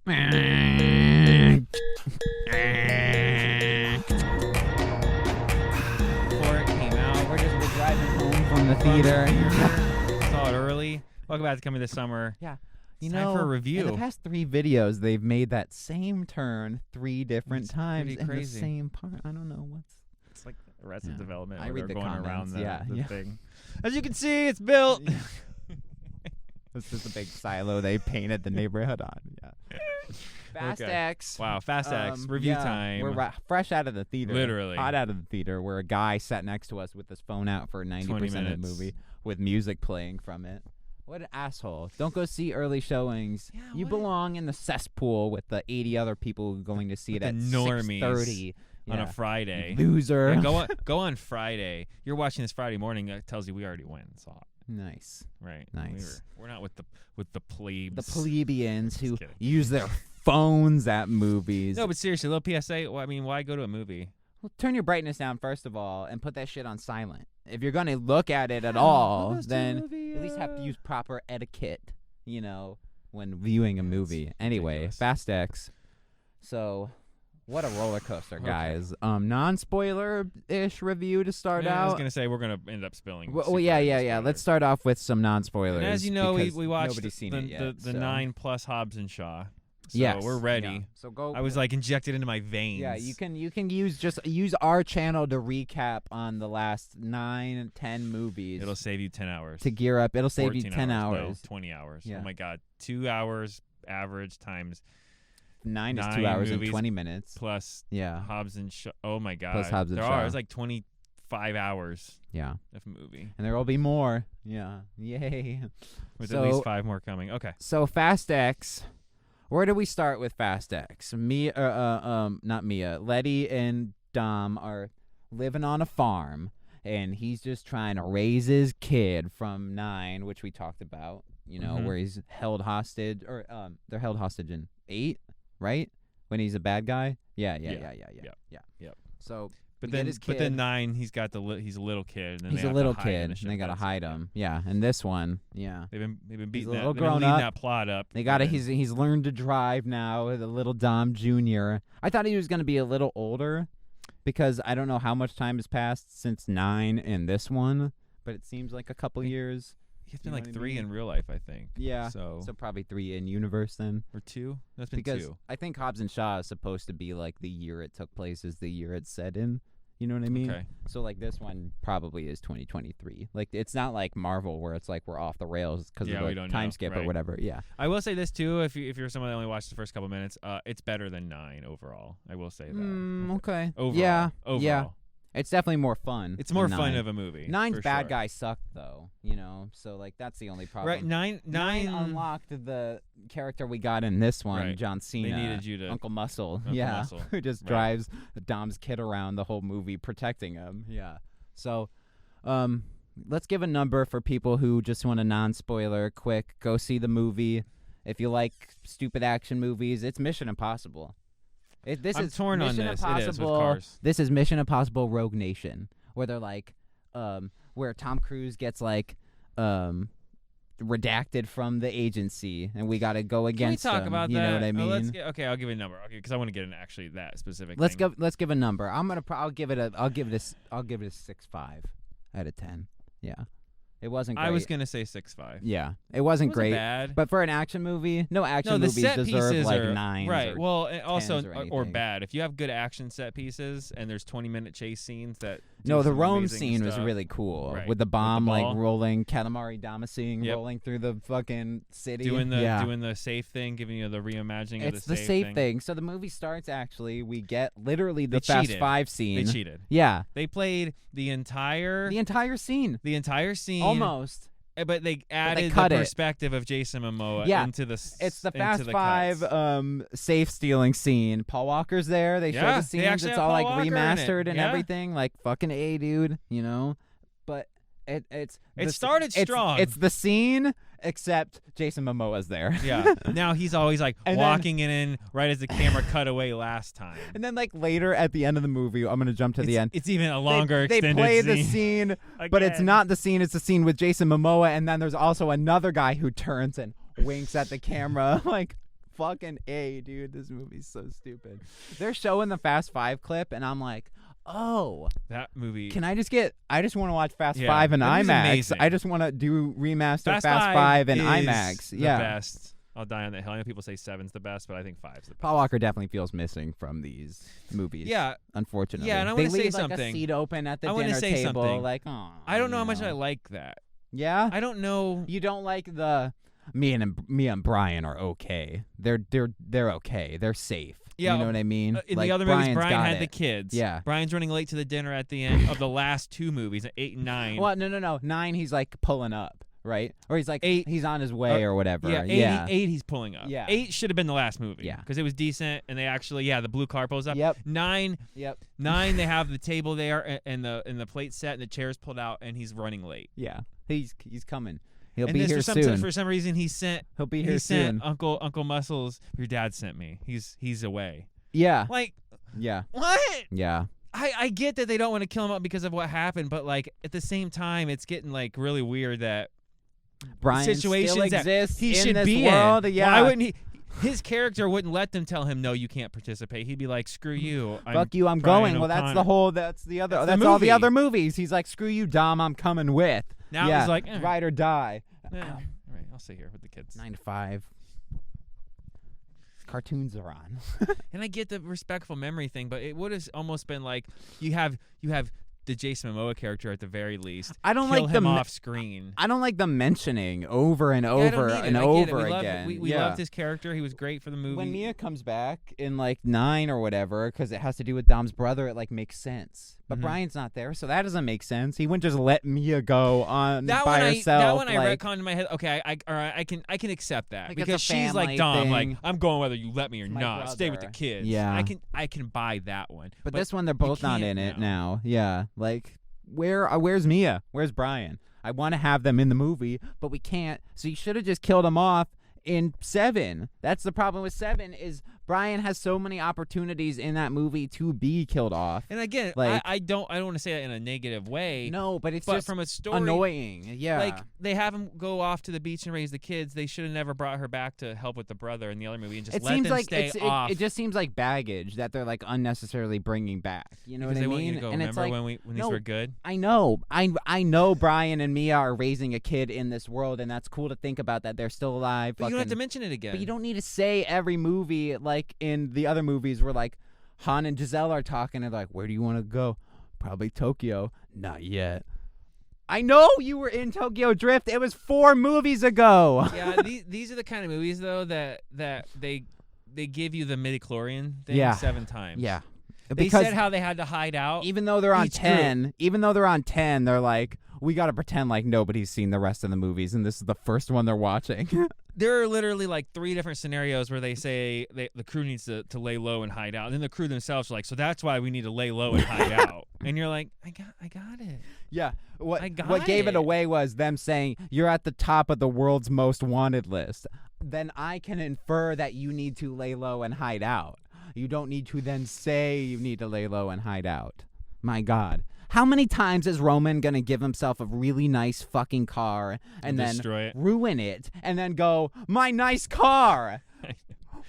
came out, we're driving home from the theater. Saw it early. Welcome back to Coming This Summer. Yeah. It's time for a review. In the past 3 videos, they've made that same turn 3 different times in the crazy. same part. I don't know what's. It's like Arrested Development. I where read they're the going comments. around the Yeah. thing. As you can see, it's built. It's just a big silo they painted the neighborhood on. Yeah. Fast Okay. X. Wow, Fast X review time. We're fresh out of the theater. Literally. Hot out of the theater where a guy sat next to us with his phone out for 90% 20 of the minutes. movie with music playing from it. What an asshole. Don't go see early showings. Yeah, you what- belong in the cesspool with the 80 other people going to see it The at normies 6:30. on Yeah. a Friday. Loser. Yeah, go on Friday. You're watching this Friday morning. It tells you we already went and saw it. Nice. Right. Nice. We're not with the plebes. The plebeians who kidding. use their phones at movies. No, but seriously, little PSA. Well, I mean, why go to a movie? Well, turn your brightness down first of all and put that shit on silent. If you're going to look at it at all, then at least have to use proper etiquette, when viewing a movie. Anyway, ridiculous. Fast X. So, what a roller coaster, Okay. guys. Non-spoiler-ish review to start I was out. gonna say we're gonna end up spilling. Well, super yeah. spoilers. Let's start off with some non-spoilers. And as you know, because we watched nobody's seen the, it yet. the so. 9+ Hobbs and Shaw. So Yes, we're ready. yeah. So go. I was like injected into my veins. Yeah, you can use our channel to recap on the last 9, 10 movies. It'll save you 10 hours. to gear up. It'll save you 14 10 No, hours. 20 hours. Yeah. Oh my God, 2 hours average times 9 is 2 9 hours and movies 20 minutes. plus Yeah, Hobbs and Shaw. Oh my God, Plus Hobbs and there Shaw. are. It's like 25 hours yeah, of movie and there will be more. Yeah, yay. with So- at least 5 more coming. Okay. So Fast X. Where do we start with Fast X? Not Mia. Letty and Dom are living on a farm, and he's just trying to raise his kid from 9, which we talked about. Mhm. Where he's held hostage, or they're held hostage in 8, right? When he's a bad guy. Yeah. Yep. So, But we get then, his but then kid. 9, he's got he's a little kid. And then He's they a have little to hide him kid, in and the they gotta ship. hide him. Yeah, and this one, yeah. They've been beating a that. little They've been grown leading up. that plot up. They got it. and He's learned to drive now. The little Dom Jr. I thought he was gonna be a little older, because I don't know how much time has passed since 9 and this one, but it seems like a couple years. He's been You know like what I 3 mean? in real life, I think. Yeah. So So probably 3 in universe then, or 2. That's been because 2. I think Hobbs and Shaw is supposed to be like the year it took place is the year it's set in. You know what I mean? Okay. So like this one probably is 2023. Like it's not like Marvel where it's like we're off the rails because Yeah, of we the don't time know, skip or right. whatever. Yeah. I will say this too. If you're someone that only watched the first couple minutes, it's better than 9 overall. I will say that. Okay. Overall. Yeah. Overall. Yeah. It's definitely more fun. It's more than fun 9. of a movie. 9's for bad sure. guy sucked though, so like that's the only problem. Right. 9 unlocked the character we got in this one, Right. John Cena. They needed you to Uncle Muscle. Uncle yeah. Muscle. Who just Right. drives Dom's kid around the whole movie protecting him. Yeah. So let's give a number for people who just want a non-spoiler quick. Go see the movie. If you like stupid action movies, it's Mission Impossible. This I'm is torn on Mission this. It is with Impossible. cars. This is Mission Impossible Rogue Nation, where they're like, where Tom Cruise gets like, redacted from the agency, and we got to go against. Can we talk him, about you that? know what I mean? Okay, I'll give you a number. Okay, because I want to get into actually that specific. Let's thing. go. Let's give a number. I'll give it a 6.5 out of 10. Yeah, it wasn't great. I was gonna say 6.5. Yeah, it wasn't great. Bad. But for an action movie, no action No, the movies set deserve pieces like are 9s. right. Or Well, and also 10s or or anything. bad. If you have good action set pieces and there's 20-minute chase scenes that. No, do the some Rome amazing scene was stuff. really cool Right. with the With the bomb like ball. rolling, Katamari Dama scene Yep. rolling through the fucking city. doing yeah. the safe thing, giving you the reimagining of It's the the safe safe thing. So the movie starts actually. We get literally the They Fast cheated. 5 They scene. cheated. Yeah, They played the entire scene. almost. But they added cut the it. perspective of Jason Momoa Yeah. into the. It's the into Fast the 5 cuts. safe stealing scene. Paul Walker's there. They show Yeah, the they scenes. actually It's have all Paul like Walker in it. remastered and Yeah. everything. Like fucking A, dude. But it's It started strong. It's the scene, except Jason Momoa's there. Yeah. Now he's always like And then- walking in right as the camera cut away last time. And then like later at the end of the movie, I'm gonna jump to the end. It's even a longer They extended play scene. the scene, but it's Again. not the scene. It's the scene with Jason Momoa, and then there's also another guy who turns and winks at the camera. Like, Fucking A, dude. This movie's so stupid. They're showing the Fast 5 clip, and I'm like, oh. That movie. I just want to watch Fast Yeah, 5 in that movie's IMAX. amazing. I just want to do remaster Fast Fast 5 in is IMAX. the Yeah. best. I'll die on that hill. I know people say 7's the best, but I think 5's the best. Paul Walker definitely feels missing from these movies. Yeah. Unfortunately. Yeah, and I they want to say leave, like, something. a seat open at the I wanna dinner say table. something. Like, oh. I don't know how much I like that. Yeah? I don't know. You don't like the me and Brian are okay. They're okay. They're safe. Yeah, you know what I mean? In like, the other movies, Brian's Brian got had it. the kids. Yeah. Brian's running late to the dinner at the end of the last 2 movies, 8 and 9. Well, no. 9, he's like pulling up, right? Or he's like 8, he's on his way or whatever. Yeah, 8 he's pulling up. Yeah. 8 should have been the last movie. Yeah. Because it was decent, and they actually, the blue car pulls up. Yep. 9, Yep. 9, they have the table there and the plate set and the chairs pulled out, and he's running late. Yeah. He's coming. He'll And be this here for soon. For some reason, he sent soon. Uncle Muscles. Your dad sent me. He's away. Yeah. Like, Yeah. what? Yeah. I get that they don't want to kill him up because of what happened, but like at the same time, it's getting like really weird that Brian situations still that exists he in should this be world. in. Yeah. Why wouldn't he? His character wouldn't let them tell him, no, you can't participate. He'd be like, screw you. Fuck you, I'm Brian going. Well, that's O'Connor. the whole. That's the other. That's That's the all the movie. other movies. He's like, screw you, Dom. I'm coming with. Now yeah. he's like, ride or die. all right, I'll sit here with the kids. 9 to 5. Cartoons are on. And I get the respectful memory thing, but it would have almost been like you have the Jason Mamoa character at the very least. I don't kill like him the off screen. I don't like the mentioning over and Yeah, I don't over need it. and I get it. over We loved- again. We yeah. loved his character. He was great for the movie. When Mia comes back in like 9 or whatever, because it has to do with Dom's brother, it like makes sense. But Mhm. Brian's not there, so that doesn't make sense. He wouldn't just let Mia go on that by one herself. that one I like, retconned in my head. Okay, all right, I can accept that Like, it's because a she's like family Dom, like thing. I'm going whether you let me or My not. Stay with the brother. kids. Yeah. I can buy that one. But this one, they're both not can't in it now. now. Yeah, like where's Mia? Where's Brian? I want to have them in the movie, but we can't. So you should have just killed them off in 7. That's the problem with 7 is Brian has so many opportunities in that movie to be killed off. And again, like- I don't want to say that in a negative way. No, but it's but just from a story annoying. Yeah. Like they have him go off to the beach and raise the kids. They should have never brought her back to help with the brother in the other movie and just it let seems them like stay off. it just seems like baggage that they're like unnecessarily bringing back. You know because what they I want you mean? to go. And Remember it's like, when these no, were good? I know. I know Brian and Mia are raising a kid in this world, and that's cool to think about that they're still alive. But you don't have to fucking- mention it again. But you don't need to say every movie like in the other movies where like Han and Giselle are talking and like, where do you want to go? Probably Tokyo. Not yet. I know you were in Tokyo Drift. It was 4 movies ago. Yeah, these are the kind of movies though that they give you the midichlorian thing Yeah. 7 times. Yeah. They Because said how they had to hide out. even though they're on each 10, they're like, we got to pretend like nobody's seen the rest of the movies and this is the first one they're watching. There are literally like 3 different scenarios where they say the crew needs to lay low and hide out. And then the crew themselves are like, so that's why we need to lay low and hide out. And you're like, I got it. Yeah. What I got what gave it it. away was them saying you're at the top of the world's most wanted list. Then I can infer that you need to lay low and hide out. You don't need to then say you need to lay low and hide out. My God. How many times is Roman going to give himself a really nice fucking car and then destroy it. ruin it and then go, my nice car?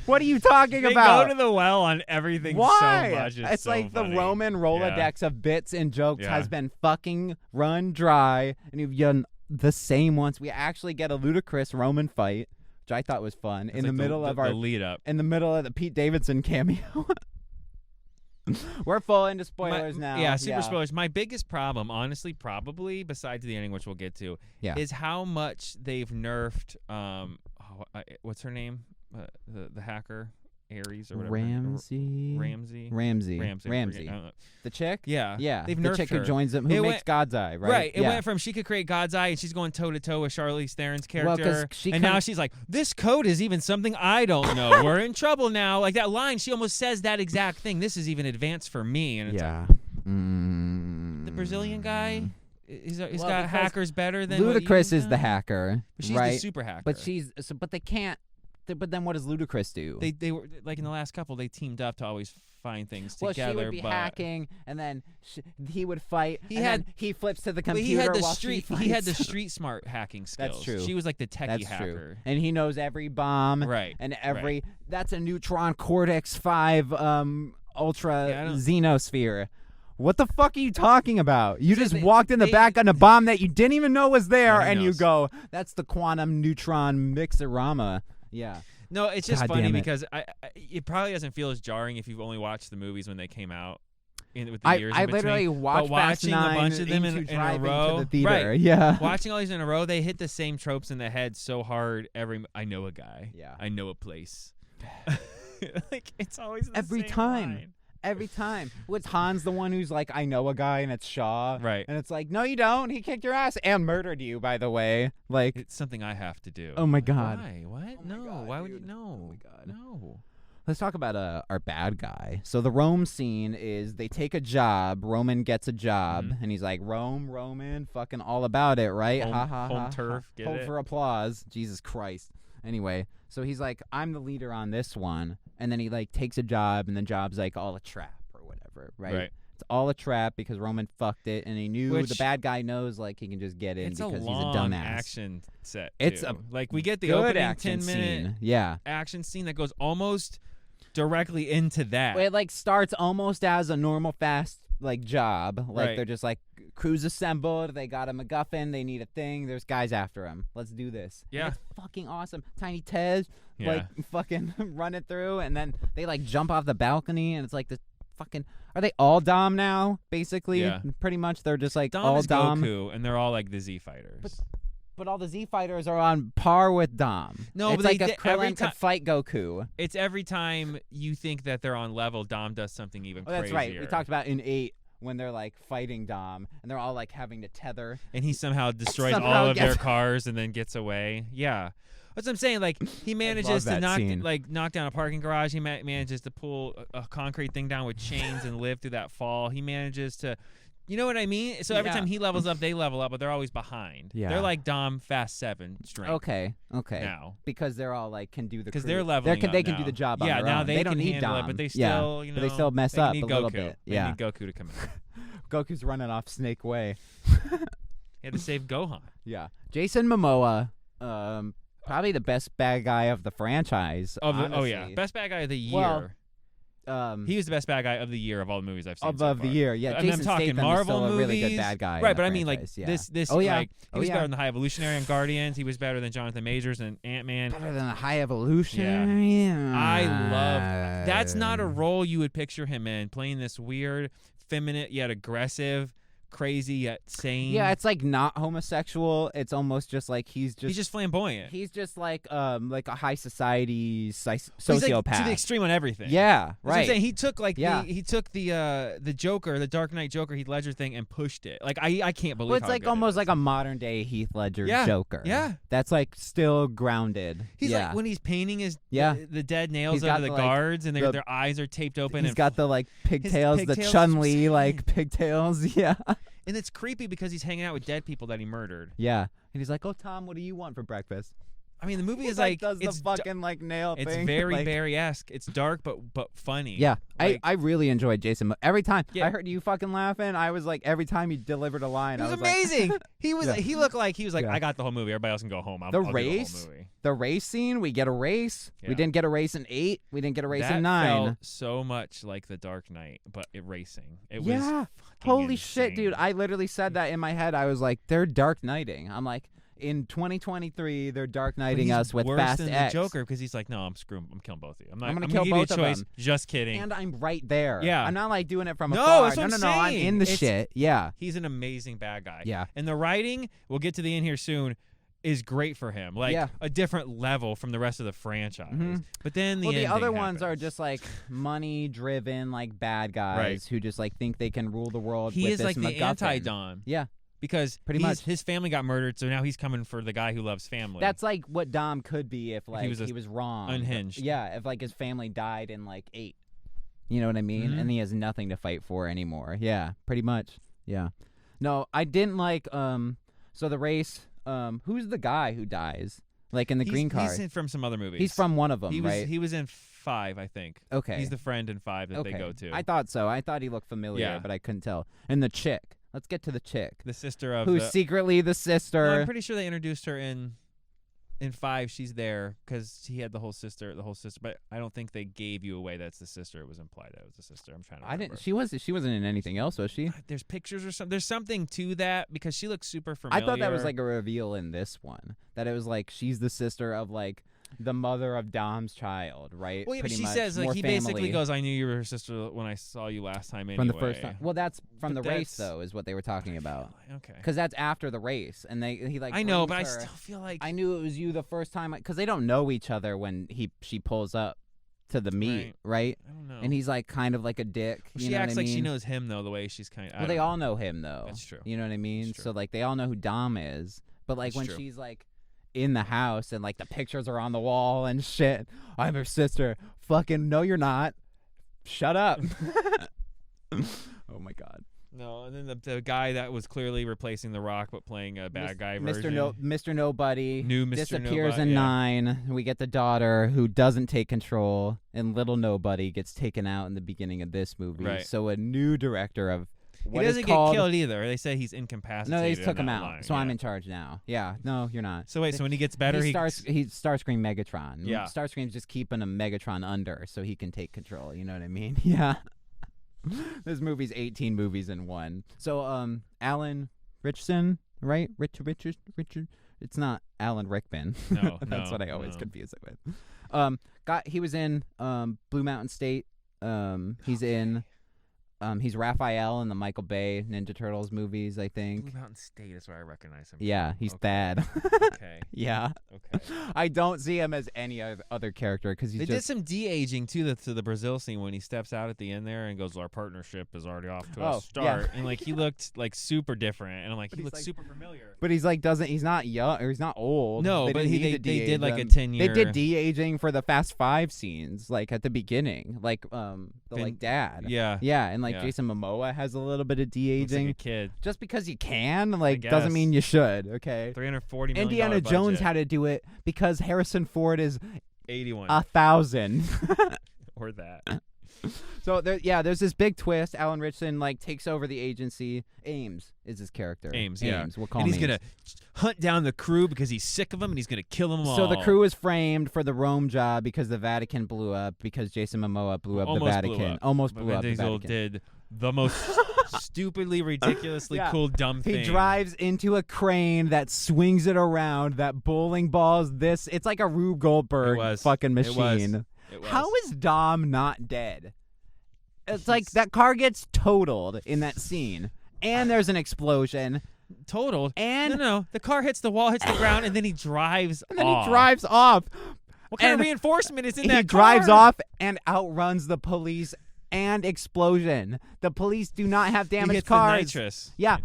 What are you talking They about? go to the well on everything Why? so much. It's so like funny. the Roman Rolodex of bits and jokes Yeah. has been fucking run dry, and you've done the same once. We actually get a ludicrous Roman fight, which I thought was fun, It's in the like middle of the our lead up. in the middle of the Pete Davidson cameo. We're full into spoilers now. Yeah, super spoilers. My biggest problem, honestly, probably besides the ending, which we'll get to, Yeah. is how much they've nerfed. What's her name? The hacker, Ares or whatever. Ramsey. Ramsey. Ramsey. I don't know. The chick. Yeah. Yeah. They've the nerfed chick her. who joins them, who It makes went- God's Eye, right? It yeah. went from she could create God's Eye and she's going toe to toe with Charlize Theron's Well, 'cause character, she and now she's like, "This code is even something I don't know. We're in trouble now." Like that line, she almost says that exact thing. This is even advanced for me, and it's Yeah. like, the Brazilian guy is Well, got because hackers better than what Ludacris you've is the done. hacker, But she's right? the super hacker. But but they can't But then what does Ludacris do? They were like in the last couple. They teamed up to always find things well, together. she would be but hacking, and then he would fight. He flips to the but computer he had the while street. she He had fights. the street smart hacking skills. That's true. She was like the techie That's hacker. true. And he knows every bomb. Right. And every that's a neutron cortex 5 ultra Yeah, I don't- xenosphere. What the fuck are you talking about? You just they- walked in the they- back on a bomb that you didn't even know was there, Yeah, who and you knows? go, "That's the quantum neutron mixorama." Yeah. No, it's just God funny damn it. because it probably doesn't feel as jarring if you've only watched the movies when they came out. With the years I in between. literally watched But Fast watching 9 a bunch of them into in a driving row, to the theater. right? Yeah. Watching all these in a row, they hit the same tropes in the head so hard. I know a guy. Yeah. I know a place. Like it's always the Every same time. line. Every time. What's Han's the one who's like, I know a guy, and it's Shaw. Right. And it's like, no, you don't. He kicked your ass and murdered you, by the way. Like, It's something I have to do. oh my Like, God. Why? What? Oh my No. God, Why would you? dude. No. Oh my God. No. let's talk about our bad guy. So the Rome scene is they take a job. Roman gets a job, and he's like, Roman, fucking all about it, right? Home- ha ha home ha. turf, get Hope it? for applause. Jesus Christ. Anyway, so he's like, I'm the leader on this one, and then he like takes a job, and the job's like all a trap or whatever, right? It's all a trap because Roman fucked it, and he knew the Which- bad guy knows like he can just get in It's a because long he's a dumbass. action set. It's too. a like we get the Good opening action 10-minute scene. Yeah. action scene that goes almost directly into that. It like starts almost as a normal fast like job. Like Right. they're just like crews assembled, they got a MacGuffin, they need a thing, there's guys after him. Let's do this. And Yeah. it's fucking awesome. Tiny Tez Yeah. like fucking running through, and then they like jump off the balcony, and it's like the fucking are they all Dom now? Basically, Yeah. pretty much they're just like Dom all is Dom. Goku, and they're all like the Z fighters. But all the Z fighters are on par with Dom. No, it's but like they if di- every Krillin could ti- fight Goku. It's every time you think that they're on level, Dom does something even Oh, that's crazier. right. We talked about in 8 when they're like fighting Dom, and they're all like having to tether. and he somehow destroys Somehow all of their gets- cars and then gets away. Yeah. That's what I'm saying. Like he manages to that knock scene. down a parking garage. He manages to pull a concrete thing down with chains and live through that fall. He manages to, you know what I mean? So every Yeah. time he levels up, they level up, but they're always behind. Yeah. They're like Dom Fast 7 strength. Okay. Now. Because they're all like can do the Because crew. they're leveling They up can now. do the job on Yeah, their now own. they don't can need handle Dom. it, but they Yeah. still, But they still mess they up need a Goku. little bit. They Yeah. need Goku to come in. Goku's running off Snake Way. He had to save Gohan. Yeah. Jason Momoa, probably the best bad guy of the franchise. Oh yeah, honestly. best bad guy of the year. Well, He was the best bad guy of the year of all the movies I've seen. of so the far. year. Yeah. I mean, I'm Jason talking Statham Marvel is still a really good movies. bad guy. in Right, the but I mean, like franchise, yeah. this. Oh yeah. Like, he was better than the High Evolutionary and Guardians. He was better than Jonathan Majors and Ant-Man. Better than the High Evolution. I love. That's not a role you would picture him in, playing this weird, feminine yet aggressive, crazy yet sane. Yeah, it's like not homosexual. It's almost just like he's just flamboyant. He's just like a high society He's like sociopath. to the extreme on everything. Yeah, That's what I'm right. saying. He took Yeah. the Joker, the Dark Knight Joker, Heath Ledger thing, and pushed it. Like I can't believe. Well, it's how like good it almost is. like a modern day Heath Ledger Yeah, Joker. yeah. That's like still grounded. He's yeah. like when he's painting his Yeah. the dead nails He's got under the the, like, guards, and the- their eyes are taped open. He's and got the like pigtails, the pigtails Chun-Li are like pigtails. Yeah. and it's creepy because he's hanging out with dead people that he murdered. Yeah. And he's like, "Oh, Tom, what do you want for breakfast?" I mean, the movie He is like does the it's fucking like nail it's thing. very like, Barry-esque. It's dark but funny. Yeah, Like, I really enjoyed Jason. Every time Yeah. I heard you fucking laughing, I was like, every time he delivered a line, it was I was amazing. Like, he was Yeah. he looked like he was like Yeah. I got the whole movie. Everybody else can go home. I'll The do the whole race? movie. the race scene, we get a race. Yeah. We didn't get a race in 8. We didn't get a race that in 9. felt so much like The Dark Knight, but it racing. It was Yeah. fucking Holy shit, dude. insane. I literally said that in my head. I was like, they're Dark Knighting. I'm like, in 2023, they're Dark But Knighting he's us with worse Fast than X. the Joker because he's like, no, I'm killing both of you. I'm gonna I'm kill give you a both of choice. them. Just kidding. And I'm right there. Yeah. I'm not like doing it from No, afar. that's what I'm no, I'm saying. in the It's- shit. Yeah. He's an amazing bad guy. Yeah. And the writing, we'll get to the end here soon, is great for him. Like Yeah. a different level from the rest of the franchise. Mhm. But then the Well, the ending other ones are happens. just like money-driven, like bad guys Right. who just like think they can rule the world. He with is this like the MacGuffin. anti-Dom. Yeah, Because Pretty much. his family got murdered, so now he's coming for the guy who loves family. that's like what Dom could be if like he was wrong, unhinged. Yeah, if like his family died in like 8. You know what I mean? Mhm. And he has nothing to fight for anymore. Yeah, pretty much. Yeah. No, I didn't like. So the race. Who's the guy who dies? like in the green card. He's from some other movies. He's from one of them, right? right? He was in 5, I think. Okay. He's the friend in 5 that they go to. I thought so. I thought he looked familiar, but I couldn't tell. And the chick. Let's get to the chick. The sister of who's secretly the sister. No, I'm pretty sure they introduced her in 5. She's there because he had the whole sister. But I don't think they gave you away that's the sister. It was implied that it was the sister. I'm trying to remember. She wasn't in anything else, was she? There's pictures or something. There's something to that because she looks super familiar. I thought that was like a reveal in this one. That it was like she's the sister of like the mother of Dom's child, right? Well, yeah, but Pretty she much. says, like, More he family. basically goes, I knew you were her sister when I saw you last time anyway. From the first time. Well, that's from But the race, though, is what they were talking about. Okay. Because that's after the race. And he like I know, brings but her. I still feel like... I knew it was you the first time. Because they don't know each other when she pulls up to the meet, right? I don't know. And he's like kind of like a dick. Well, you she know acts what I like mean? she knows him, though, the way she's kind of... Well, they all know him, though. That's true. You know what I mean? That's true. So, like, they all know who Dom is. But, like, That's when true. she's, like, in the house and, like, the pictures are on the wall and shit, I'm her sister. Fucking, no, you're not. Shut up. Oh, my God. No, and then the guy that was clearly replacing The Rock but playing a bad guy version. Mr. Nobody New Mr. disappears Nobody, in yeah. 9. We get the daughter who doesn't take control, and little Nobody gets taken out in the beginning of this movie. Right. So a new director of what he is doesn't called... get killed either. They say he's incapacitated. No, they just took in him that out. line, So I'm yeah. in charge now. Yeah. No, you're not. So wait, so when he gets better, he's Starscream Megatron. Yeah. Starscream's just keeping a Megatron under so he can take control. You know what I mean? Yeah. This movie's 18 movies in one. So Alan Richardson, right? Richard. It's not Alan Rickman. No, That's no, what I always no. confuse it with. He was in Blue Mountain State. He's Raphael in the Michael Bay Ninja Turtles movies, I think. Blue Mountain State is where I recognize him. Yeah, from. he's Okay. Thad. Okay. Yeah. Okay. I don't see him as any other character because he's They did just... some de-aging to the Brazil scene when he steps out at the end there and goes, "Our partnership is already off to a start." And like he looked like super different, and I'm like, But he he's looks like- super familiar. But he's like he's not young or he's not old. No, they but didn't need they to de-age did like a him. 10-year. They did de-aging for the Fast 5 scenes, like at the beginning, like like dad. Yeah. Yeah, and like Yeah. Jason Momoa has a little bit of Looks de-aging. like a kid. Just because you can, like, doesn't guess. mean you should. Okay. $340 million. Indiana Jones budget. had to do it because Harrison Ford is 81 1,000. or that. So there's this big twist. Alan Richardson like takes over the agency. Ames is his character. Ames, yeah. We'll call And him he's Ames. gonna hunt down the crew because he's sick of them, and he's gonna kill them all. So the crew is framed for the Rome job because the Vatican blew up because Jason Momoa blew up the Vatican. Almost blew Vin up the Diesel Vatican. did the most stupidly, ridiculously Yeah. cool, dumb thing. He drives into a crane that swings it around. That bowling balls. It's like a Rube Goldberg It was. fucking It was. machine. It was. How is Dom not dead? It's like that car gets totaled in that scene, and there's an explosion, totaled? and No. The car hits the wall, hits the ground, and then he drives then off. he drives off. What kind of and reinforcement is in He that drives car? off and outruns the police and explosion. The police do not have He damaged hits cars. the nitrous. Yeah,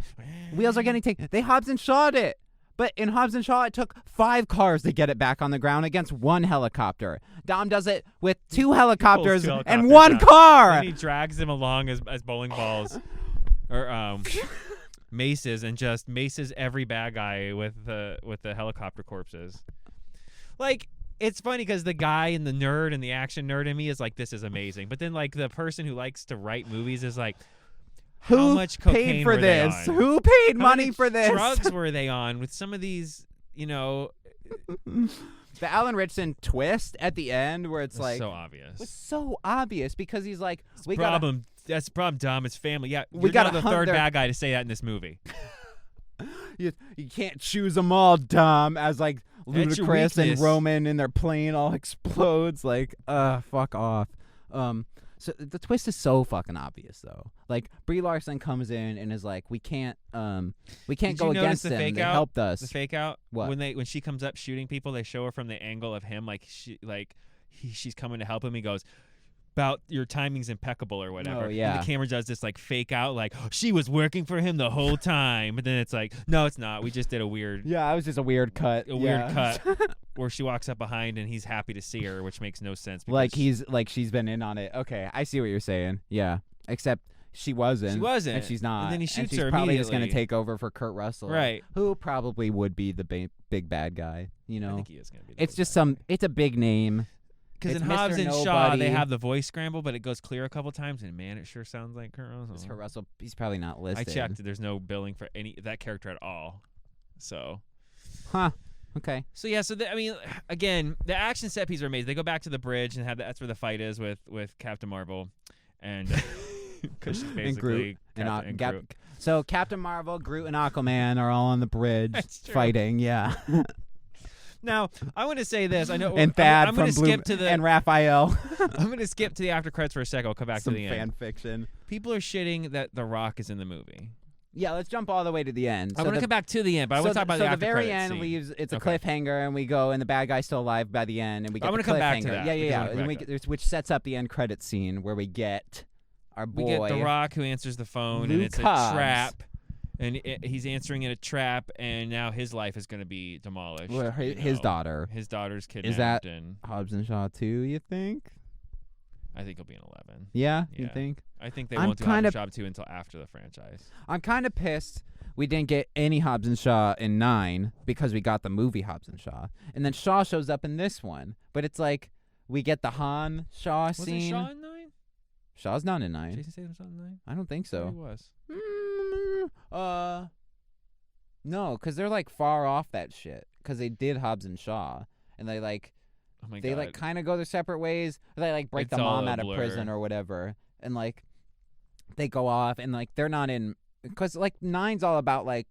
wheels are getting taken. They Hobbs and Shaw'd it. But in Hobbs and Shaw, it took 5 cars to get it back on the ground against 1 helicopter. Dom does it with 2 helicopters Pulls 2 and helicopters 1 out. car. And he drags them along as bowling balls or maces, and just maces every bad guy with the helicopter corpses. Like, it's funny because the guy and the nerd and the action nerd in me is like, this is amazing. But then like the person who likes to write movies is like, how Who much cocaine paid for were they this? on? Who paid How money many for this? drugs were they on with some of these, The Alan Richardson twist at the end where it's like so obvious. was so obvious because he's like, we That's the problem, Dom. It's family. Yeah, We you're gotta now the hunt third their- bad guy to say that in this movie. you can't choose them all, Dom. As like That's your Ludacris and weakness. Roman and their plane all explodes. Like, fuck off. So the twist is so fucking obvious though. Like Brie Larson comes in and is like, we can't Did go you notice against the them. fake They out? helped us. The fake out. What? When she comes up shooting people, they show her from the angle of him, like she's coming to help him. He goes, about your timing's impeccable or whatever. Oh, yeah. And the camera does this like fake out, like she was working for him the whole time, but then it's like, no, it's not. We just did a weird Yeah, it was just a weird cut. cut where she walks up behind and he's happy to see her, which makes no sense. Like because she's been in on it. Okay, I see what you're saying. Yeah, except she wasn't. She wasn't. And she's not. And then he shoots she's her probably just immediately. going to take over for Kurt Russell. Right. Who probably would be the big bad guy, you know? I think he is going to be. It's just it's a big name. Because in It's Mr. Hobbs and Shaw, Nobody. they have the voice scramble, but it goes clear a couple times, and man, it sure sounds like Kurt Russell. Kurt Russell, he's probably not I listed. checked. There's no billing for that character at all. So. Huh. Okay. So yeah. So I mean, again, the action set pieces are amazing. They go back to the bridge and that's where the fight is with Captain Marvel, and because she's basically and Captain Groot. So Captain Marvel, Groot, and Aquaman are all on the bridge That's true. fighting. Yeah. Now I want to say this. I know. And Thad I'm from going to skip to the. and Raphael. I'm going to skip to the after credits for a second. I'll come back Some to the fan end. fiction. People are shitting that The Rock is in the movie. Yeah, let's jump all the way to the end. I want to come back to the end, but I want to talk about the after very credits end scene. leaves. It's a Okay. cliffhanger, and we go, and the bad guy's still alive by the end, and we get I the wanna cliffhanger. come back to that, Yeah, because I yeah, wanna come and back to which sets up the end credit scene where we get our boy. We get The Rock who answers the phone, and Luke it's a Hobbs. trap. And he's answering in a trap, and now his life is going to be demolished. Well, you his know. daughter. His daughter's kidnapped. that- And Hobbs and Shaw 2, you think? I think he'll be in 11. Yeah, you Yeah. think? I think they I'm won't do kind Hobbs of- and Shaw 2 until after the franchise. I'm kind of pissed we didn't get any Hobbs and Shaw in 9 because we got the movie Hobbs and Shaw. And then Shaw shows up in this one. But it's like we get the Han Shaw Wasn't scene. Shaw in 9? Shaw's not in 9. Jason Statham's not in 9? I don't think He so. was. No, because they're like far off that shit. Because they did Hobbs and Shaw. And they like Oh my they God. like kind of go their separate ways. They like break It's the all mom a out of blur. prison or whatever, and like they go off and like they're not in because like 9's all about like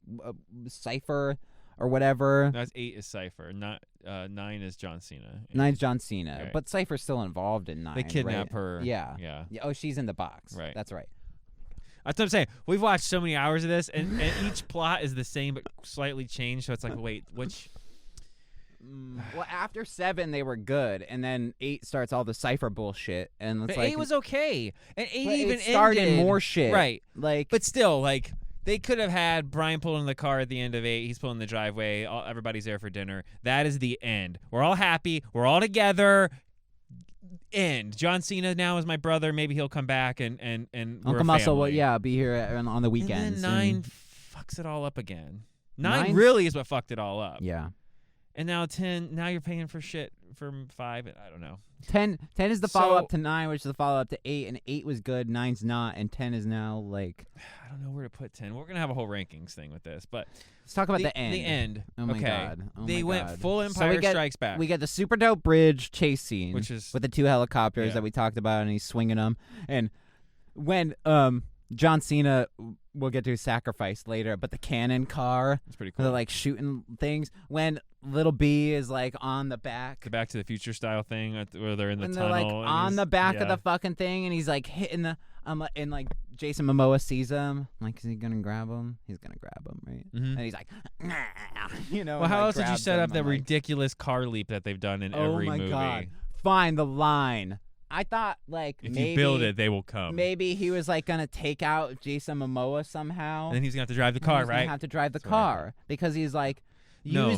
Cypher or whatever. That's 8 is Cypher. Not 9 is John Cena. 9's John Cena, Right. but Cypher's still involved in 9. They kidnap right? her. Yeah. Yeah. Yeah. Oh, she's in the box. Right. That's right. That's what I'm saying. We've watched so many hours of this, and each plot is the same but slightly changed. So it's like, wait, which? Well, after 7 they were good, and then 8 starts all the Cypher bullshit, and it's But like 8 was okay, and 8 but even it started ended more shit, right? Like, But still, like they could have had Brian pulling the car at the end of 8. He's pulling the driveway. Everybody's there for dinner. That is the end. We're all happy. We're all together. End. John Cena now is my brother. Maybe he'll come back and we're Uncle a Muscle will family. be here on the weekends. And then 9 fucks it all up again. 9 Nine's- really is what fucked it all up. Yeah. And now 10. Now you're paying for shit from 5. I don't know. 10 is the follow up So- to 9, which is the follow up to 8, and 8 was good. 9's not, and 10 is now like. I don't know where to put 10. We're gonna have a whole rankings thing with this, but Let's talk about the end. The end. Oh my okay. god. Oh They my went God. full So Empire we get, Strikes Back. We get the super dope bridge chase scene, Which is- with the 2 helicopters Yeah. that we talked about, and he's swinging them. And when John Cena, we'll get to his sacrifice later, but the cannon car, It's pretty they're cool. like shooting things. When Little B is like on the back. The Back to the Future style thing where they're in the When tunnel. they're like and on he's- the back of yeah. the fucking thing, and he's like hitting the and like Jason Momoa sees him, like, is he gonna grab him? He's gonna grab him, right? Mhm. And he's like, you know. Well, and, how like, else did you grabs set him. up that I'm like, ridiculous car leap that they've done in oh every my movie? god! Find the line. I thought like If maybe you build it, they will come. maybe he was like gonna take out Jason Momoa somehow. And then he's gonna have to drive the And car, he's gonna right? have to drive the That's what I car because he's like, No.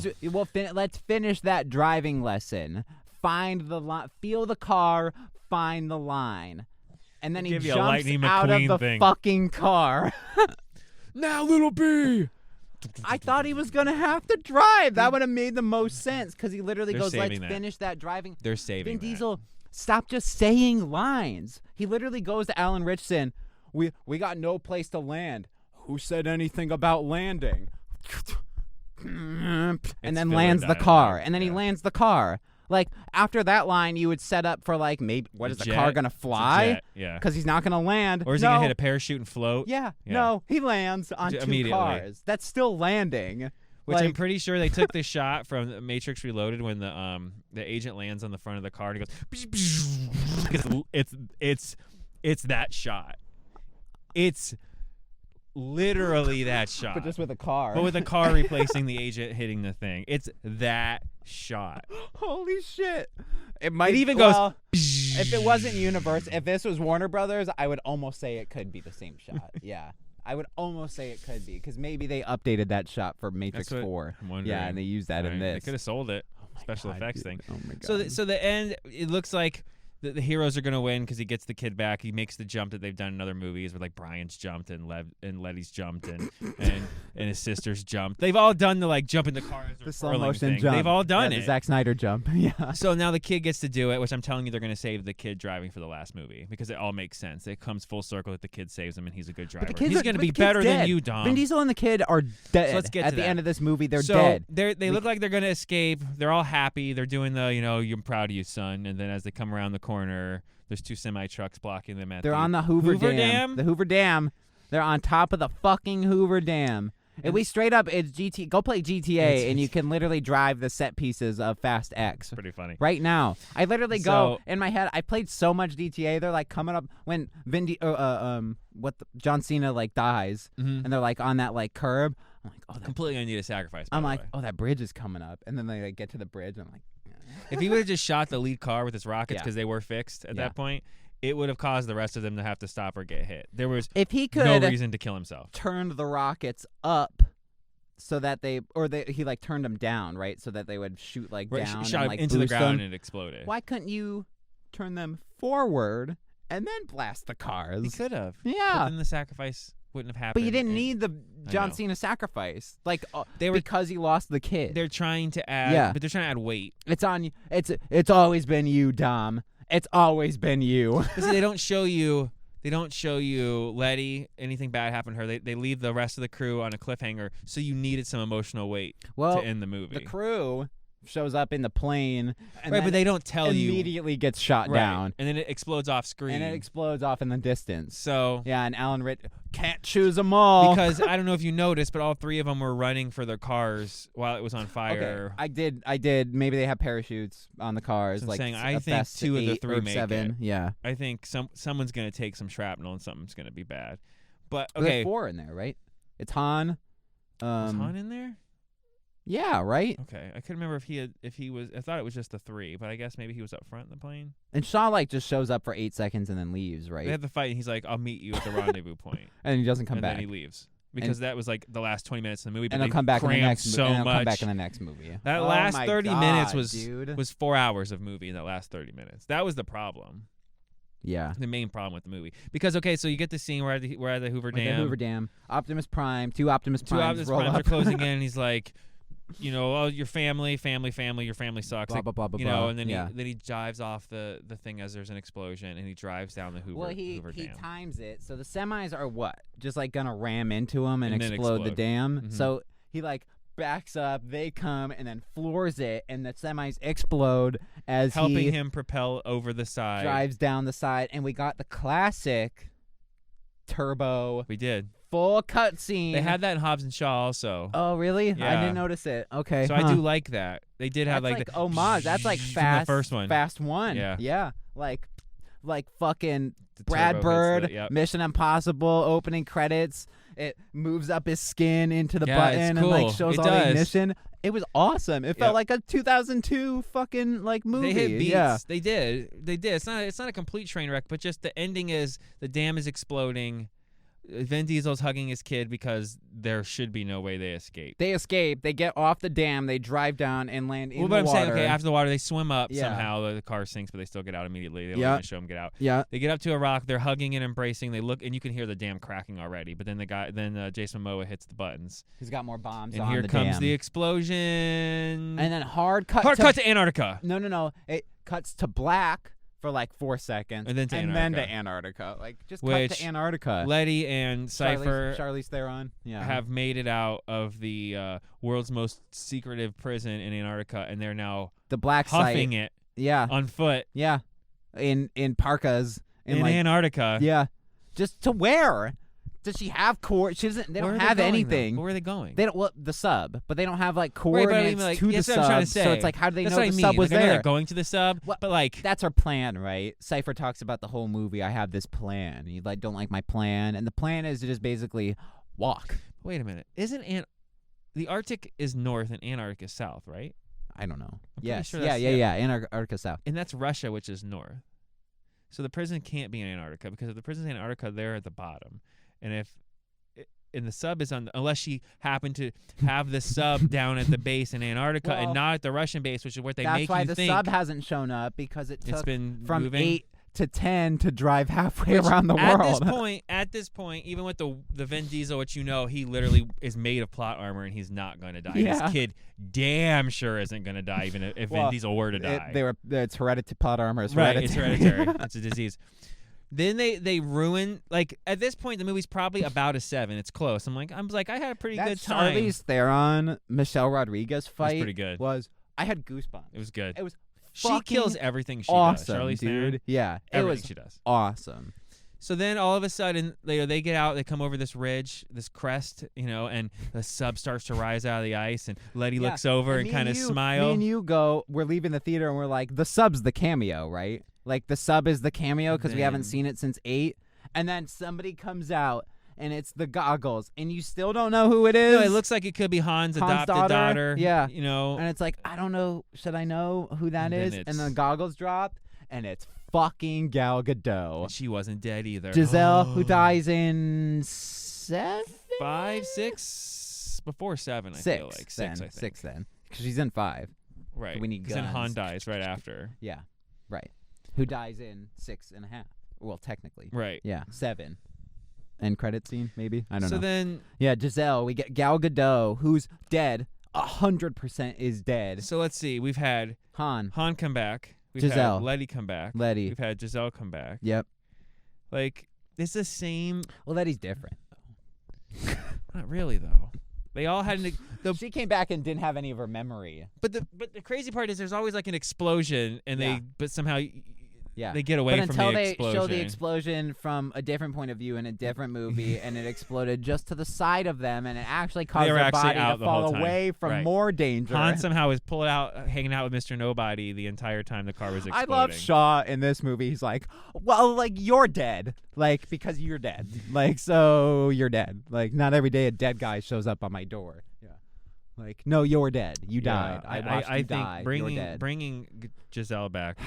let's finish that driving lesson. Find the line, feel the car, find the line, and then They he give you a jumps Lightning out of McQueen the thing. fucking car. Now, Little B. I thought he was gonna have to drive. That would have made the most sense because he literally They're goes, "Let's saving that. finish that driving." They're saving Vin that. Diesel, stop just saying lines. He literally goes to Alan Richardson. We got no place to land. Who said anything about landing? And then filler lands the dialogue, car. And then he yeah. lands the car. Like after that line, you would set up for like maybe what A is the jet? car gonna It's a fly? jet, yeah. Because he's not gonna land. Or is no. he gonna hit a parachute and float? Yeah. Yeah. No, he lands on 2 Immediately. cars. That's still landing. Which like, I'm pretty sure they took the shot from Matrix Reloaded when the agent lands on the front of the car and he goes. It's that shot. It's literally that shot. but just with a car. But with the car replacing the agent hitting the thing. It's that shot. Holy shit! It might even goes. well, if it wasn't Universe, if this was Warner Brothers, I would almost say it could be the same shot. Yeah, I would almost say it could be because maybe they updated that shot for Matrix That's what 4. I'm wondering. Yeah, and they used that in Right. this. They could have sold it. Oh my Special God, effects dude. thing. Oh my god. So the end, it looks like the heroes are gonna win because he gets the kid back. He makes the jump that they've done in other movies, where like Brian's jumped and Letty's jumped and his sister's jumped. They've all done the like jump in the cars, the slow motion jump. They've all done the it. Zack Snyder jump. Yeah. So now the kid gets to do it, which I'm telling you, they're gonna save the kid driving for the last movie because it all makes sense. It comes full circle that the kid saves him and he's a good driver. He's gonna be better than you, Dom. Vin Diesel and the kid are dead. So let's get at to the that. end of this movie. They're dead. They look like they're gonna escape. They're all happy. They're doing the I'm proud of you, son. And then as they come around the corner, there's 2 semi trucks blocking them at They're on the Hoover Dam. The Hoover Dam. They're on top of the fucking Hoover Dam. And we straight up, it's go play GTA, and you can literally drive the set pieces of Fast X. Pretty funny. Right now, I literally go in my head. I played so much GTA. They're like coming up when John Cena like dies, and they're like on that like curb. I'm like, oh, completely gonna need a sacrifice. I'm like, oh, that bridge is coming up, and then they like, get to the bridge. And I'm like, if he would have just shot the lead car with his rockets because they were fixed at that point, it would have caused the rest of them to have to stop or get hit. There was no reason to kill himself. Turned the rockets up so that he like turned them down, right? So that they would shoot like down shot and, like, into the boost ground them. and it exploded. Why couldn't you turn them forward and then blast the cars? He could have. Yeah. But then the sacrifice wouldn't have happened. But you didn't need the John Cena sacrifice, like because he lost the kid. They're trying to add, but they're trying to add weight. It's on you. It's always been you, Dom. It's always been you. See, they don't show you. They don't show you Letty, anything bad happen to her. They leave the rest of the crew on a cliffhanger, so you needed some emotional weight to end the movie. The crew shows up in the plane, and but they don't tell you. Immediately gets shot down, and then it explodes off screen. And it explodes off in the distance. So yeah, and Alan Rick can't choose them all because I don't know if you noticed, but all 3 of them were running for their cars while it was on fire. Okay, I did. Maybe they have parachutes on the cars. So like I think 2 of the 3 make 7. it. Yeah, I think someone's gonna take some shrapnel and something's gonna be bad. But okay, there's 4 in there, right? It's Han. Is Han in there? Yeah, right. Okay, I couldn't remember if he was. I thought it was just the 3, but I guess maybe he was up front in the plane. And Shaw like just shows up for 8 seconds and then leaves, right? They have the fight, and he's like, "I'll meet you at the rendezvous point," and he doesn't come back. And then he leaves because that was like the last 20 minutes of the movie. But and he'll come back in the next. So and much. Come back in the next movie. That last 30 minutes dude. was 4 hours of movie in that last 30 minutes. That was the problem. Yeah. The main problem with the movie. Because, okay, so you get the scene where we're at the Hoover Dam. The Hoover Dam. Optimus Prime. 2 Optimus Primes roll up. Are closing in, and he's like, oh, your family, your family sucks. Blah, blah, blah, blah, blah. And then he dives off the thing as there's an explosion, and he drives down the Hoover Dam. He times it. So the semis are what? Just like gonna ram into him and explode the dam. Mm-hmm. So he like backs up, they come, and then floors it, and the semis explode as helping him propel over the side. Drives down the side, and we got the classic turbo. We did. Full cutscene. They had that in Hobbs and Shaw also. Oh, really? Yeah. I didn't notice it. Okay. So I do like that. They did have like the homage. That's like Fast. The first one. Fast 1. Yeah. Yeah. Like fucking Brad Bird, Mission Impossible opening credits. It moves up his skin into the button cool. and like shows all the ignition. It was awesome. It felt like a 2002 fucking like movie. They hit beats. Yeah. They did. It's not a complete train wreck, but just the ending is the dam is exploding. Vin Diesel's hugging his kid because there should be no way they escape. They escape. They get off the dam. They drive down and land in the water. I'm saying, okay, after the water, they swim up somehow. The car sinks, but they still get out immediately. They don't even show them get out. Yeah. They get up to a rock. They're hugging and embracing. They look, and you can hear the dam cracking already. But then Jason Mamoa hits the buttons. He's got more bombs and on the dam. And here comes the explosion. And then hard cut to Antarctica. No. It cuts to black for like 4 seconds, and then to Antarctica. Like just cut to Antarctica. Letty and Cypher, Charlize Theron, have made it out of the world's most secretive prison in Antarctica, and they're now the black huffing it, on foot, in parkas in Antarctica, just to wear. Does she have cord? She doesn't. They don't have anything. Where are they going? They don't. Well, the sub, but they don't have like coordinates to the sub. What I'm trying to say. So it's like, how do they know the sub was like, there? I know they're going to the sub, but like that's our plan, right? Cypher talks about the whole movie. I have this plan. You don't like my plan, and the plan is to just basically walk. Wait a minute. Isn't the Arctic is north and Antarctica is south, right? I don't know. Yes. Sure yeah. Antarctica south, and that's Russia, which is north. So the prison can't be in Antarctica because if the prison's in Antarctica, they're at the bottom. And if the sub is on, unless she happened to have the sub down at the base in Antarctica and not at the Russian base, which is what they make you think. That's why the sub hasn't shown up, because it took been from moving. 8 to 10 to drive halfway around the world. At this point, even with the Vin Diesel, which he literally is made of plot armor and he's not going to die. Yeah. This kid damn sure isn't going to die, even if Vin Diesel were to die. It's hereditary. Plot armor is right, hereditary. it's hereditary. It's a disease. Then they ruin, like, at this point the movie's probably about a 7. It's close. I'm like I had a pretty good time. Charlize Theron, Michelle Rodriguez fight was pretty good. I had goosebumps. It was good. It was she kills everything she awesome, does. Charlize dude. Theron, yeah, everything she does. Awesome. So then all of a sudden they get out, they come over this ridge, this crest, and the sub starts to rise out of the ice, and Letty looks over and kind of smiles. Me and you we're leaving the theater and we're like, the sub's the cameo, right? Like, the sub is the cameo because we haven't seen it since 8. And then somebody comes out and it's the goggles, and you still don't know who it is. No, it looks like it could be Han's adopted daughter. Yeah. And it's like, I don't know. Should I know who that is? And the goggles drop, and it's fucking Gal Gadot. And she wasn't dead either. Giselle, who dies in 7? 5, 6? Before 7, I 6, feel like. 6, then. I think. 6 then. Because she's in 5. Right. So we need guns. Then Han dies right after. Yeah. Right. Who dies in 6.5. Well, technically. Right. Yeah. 7. End credit scene, maybe? I don't know. So then... Yeah, Giselle. We get Gal Gadot, who's dead. 100% is dead. So let's see. We've had Han come back. We've Giselle. had Letty come back. Letty. We've had Giselle come back. Yep. Like, it's the same... Well, Letty's different. Not really, though. They all had she came back and didn't have any of her memory. But the crazy part is there's always like an explosion, and but somehow they get away from the explosion. But until they show the explosion from a different point of view in a different movie, and it exploded just to the side of them, and it actually caused their body to fall away from more danger. Han somehow was hanging out with Mr. Nobody the entire time the car was exploding. I love Shaw in this movie. He's like, well, like, you're dead. Like, because you're dead. Like, so you're dead. Like, not every day a dead guy shows up on my door. Yeah. Like, no, you're dead. You died. I watched you die. You're dead. Bringing Giselle back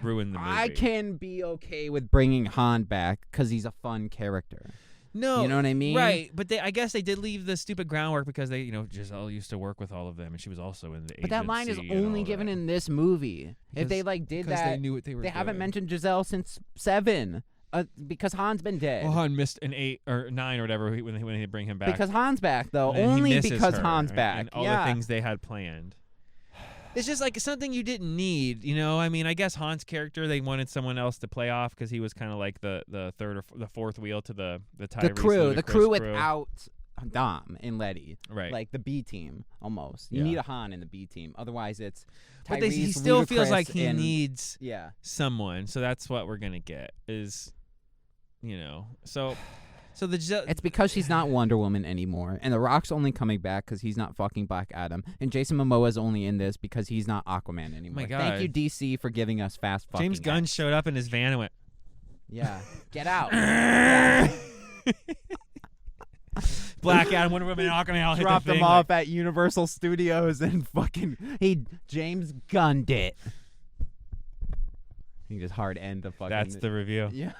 ruined the movie. I can be okay with bringing Han back because he's a fun character. No, you know what I mean? Right, but I guess they did leave the stupid groundwork because Giselle used to work with all of them, and she was also in the agency. But that line is only given in this movie. If they did that, they knew what they were doing. Haven't mentioned Giselle since 7. Because Han's been dead. Well, Han missed an 8 or 9 or whatever when they bring him back. Because Han's back, though. And only because Han's back. And all the things they had planned. It's just like something you didn't need, I mean, I guess Han's character, they wanted someone else to play off because he was kind of like the third or the fourth wheel to the Tyrese. The crew without Dom and Letty. Right. Like the B team, almost. You need a Han in the B team. Otherwise, it's Tyrese, but he still feels like he and, needs someone. So that's what we're going to get is, So it's because she's not Wonder Woman anymore, and The Rock's only coming back because he's not fucking Black Adam, and Jason Momoa's only in this because he's not Aquaman anymore. Oh my God. Thank you, DC, for giving us fast fucking James Gunn showed up in his van and went, yeah, get out. Black Adam, Wonder Woman, and Aquaman. Dropped them off at Universal Studios and James Gunned it. He just hard end the fucking. That's the review. Yeah.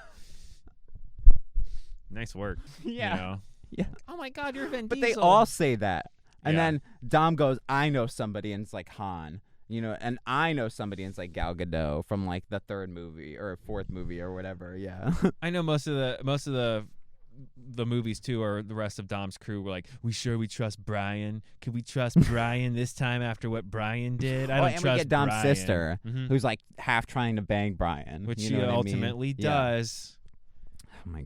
Nice work. Yeah. Yeah. Oh my God, you're Vin But Diesel. they all say that. And then Dom goes, I know somebody, and it's like Han. And I know somebody, and it's like Gal Gadot from like the 3rd movie or 4th movie or whatever. Yeah. I know most of the movies too, or the rest of Dom's crew were like, we trust Brian? Can we trust Brian this time after what Brian did? I don't trust we get Dom's Brian. sister, who's like half trying to bang Brian. Which she ultimately does. Oh my God.